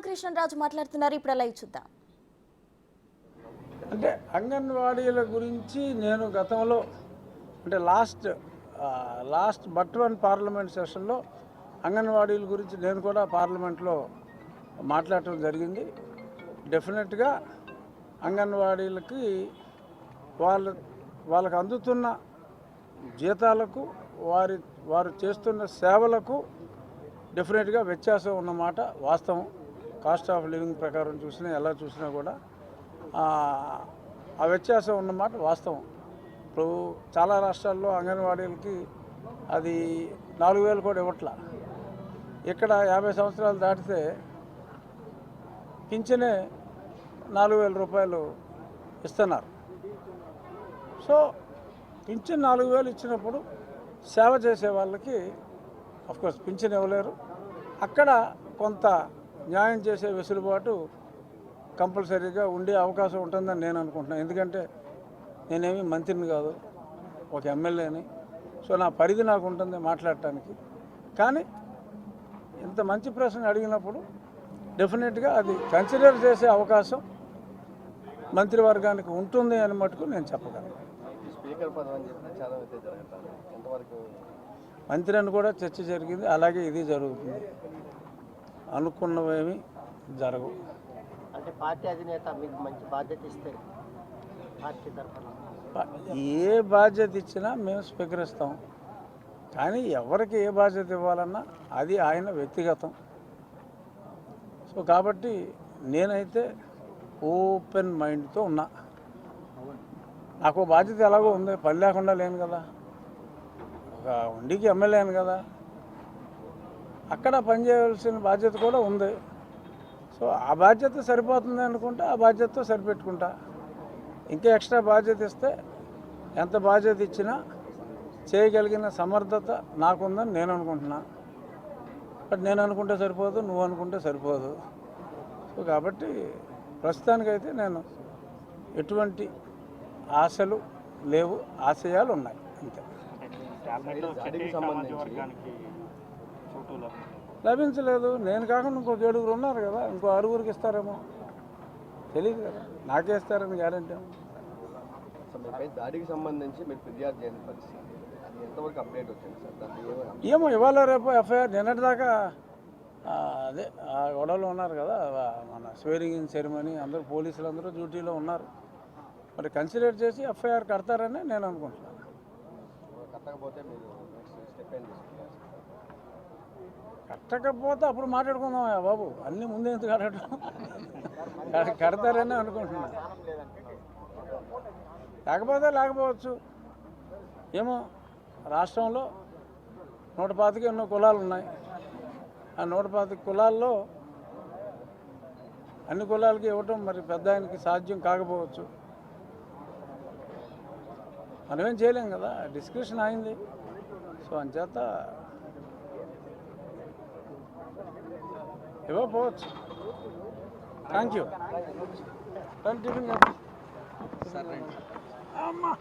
కృష్ణరాజు మాట్లాడుతున్నారు. ఇప్పుడు లైవ్ చూద్దాం. అంటే అంగన్వాడీల గురించి నేను గతంలో అంటే లాస్ట్ బట్ వన్ పార్లమెంట్ సెషన్లో అంగన్వాడీల గురించి నేను కూడా పార్లమెంట్లో మాట్లాడటం జరిగింది. డెఫినెట్గా అంగన్వాడీలకి వాళ్ళకు అందుతున్న జీతాలకు వారు చేస్తున్న సేవలకు డెఫినెట్గా వ్యత్యాసం ఉన్నమాట వాస్తవం. కాస్ట్ ఆఫ్ లివింగ్ ప్రకారం చూసినా ఎలా చూసినా కూడా ఆ వ్యత్యాసం ఉన్నమాట వాస్తవం. ఇప్పుడు చాలా రాష్ట్రాల్లో అంగన్వాడీలకి అది 4,000 కూడా ఇవ్వట్ల. ఇక్కడ 50 సంవత్సరాలు దాటితే పింఛనే 4,000 రూపాయలు ఇస్తున్నారు. సో పింఛన్ 4,000 ఇచ్చినప్పుడు సేవ చేసే వాళ్ళకి అఫ్కోర్స్ పింఛన్ ఇవ్వలేరు. అక్కడ కొంత న్యాయం చేసే వెసులుబాటు కంపల్సరీగా ఉండే అవకాశం ఉంటుందని నేను అనుకుంటున్నాను. ఎందుకంటే నేనేమి మంత్రిని కాదు, ఒక ఎమ్మెల్యేని. సో నా పరిధి నాకు ఉంటుంది మాట్లాడటానికి. కానీ ఇంత మంచి ప్రశ్న అడిగినప్పుడు డెఫినెట్గా అది కన్సిడర్ చేసే అవకాశం మంత్రివర్గానికి ఉంటుంది అని మటుకు నేను చెప్పగలను. మంత్రి అని కూడా చర్చ జరిగింది, అలాగే ఇది జరుగుతుంది. అనుకున్నవేమి జరగవు. అంటే పార్టీ అధినేత మీకు మంచి బాధ్యత ఇస్తే పార్టీ తరఫున ఏ బాధ్యత ఇచ్చినా మేము స్వీకరిస్తాం. కానీ ఎవరికి ఏ బాధ్యత ఇవ్వాలన్నా అది ఆయన వ్యక్తిగతం. సో కాబట్టి నేనైతే ఓపెన్ మైండ్తో ఉన్నా. నాకు బాధ్యత ఎలాగో ఉంది, పని లేకుండా లేను కదా, ఒక ఉండికి ఎమ్మెల్యేను కదా, అక్కడ పనిచేయవలసిన బాధ్యత కూడా ఉంది. సో ఆ బాధ్యత సరిపోతుంది అనుకుంటే ఆ బాధ్యతతో సరిపెట్టుకుంటా. ఇంకా ఎక్స్ట్రా బాధ్యత ఇస్తే ఎంత బాధ్యత ఇచ్చినా చేయగలిగిన సమర్థత నాకుందని నేను అనుకుంటున్నా. బట్ నేను అనుకుంటే సరిపోదు, నువ్వు అనుకుంటే సరిపోదు. సో కాబట్టి ప్రస్తుతానికైతే నేను ఎటువంటి ఆశలు లేవు, ఆశయాలు ఉన్నాయి అంతే. లభించలేదు. నేను కాకుండా ఇంకొక 7 ఉన్నారు కదా, ఇంకో 6 ఇస్తారేమో తెలియదు కదా, నాకే ఇస్తారని గ్యారెంటీ. దాడికి సంబంధించి మీరు ఫిర్యాదు చేయని పరిస్థితి అది ఎంతవరకు అప్డేట్ వచ్చింది సార్? ఏమో ఇవాళ రేపు ఎఫ్ఐఆర్ నిన్నటిదాకా అదే ఆ గొడవలో ఉన్నారు కదా, మన స్వేరింగ్ ఇన్ సెరమనీ అందరూ పోలీసులు అందరూ డ్యూటీలో ఉన్నారు. మరి కన్సిడర్ చేసి ఎఫ్ఐఆర్ కడతారని నేను అనుకుంటున్నాను. కట్టకపోతే మీరు స్టెప్ ఏం తీసుకుంటారు? కట్టకపోతే అప్పుడు మాట్లాడుకుందాం బాబు, అన్నీ ముందే ఎందుకు కట్టడం. కడతారని అనుకుంటున్నాను. లేకపోవచ్చు. ఏమో రాష్ట్రంలో 125 ఎన్నో కులాలు ఉన్నాయి. ఆ 125 కులాల్లో అన్ని కులాలకి ఇవ్వటం మరి పెద్ద ఆయనకి సాధ్యం కాకపోవచ్చు. మనమేం చేయలేం కదా, డిస్కషన్ అయింది. సో అంచేత ఇవ్వకపోవచ్చు. Thank you. టిఫిన్ అమ్మా.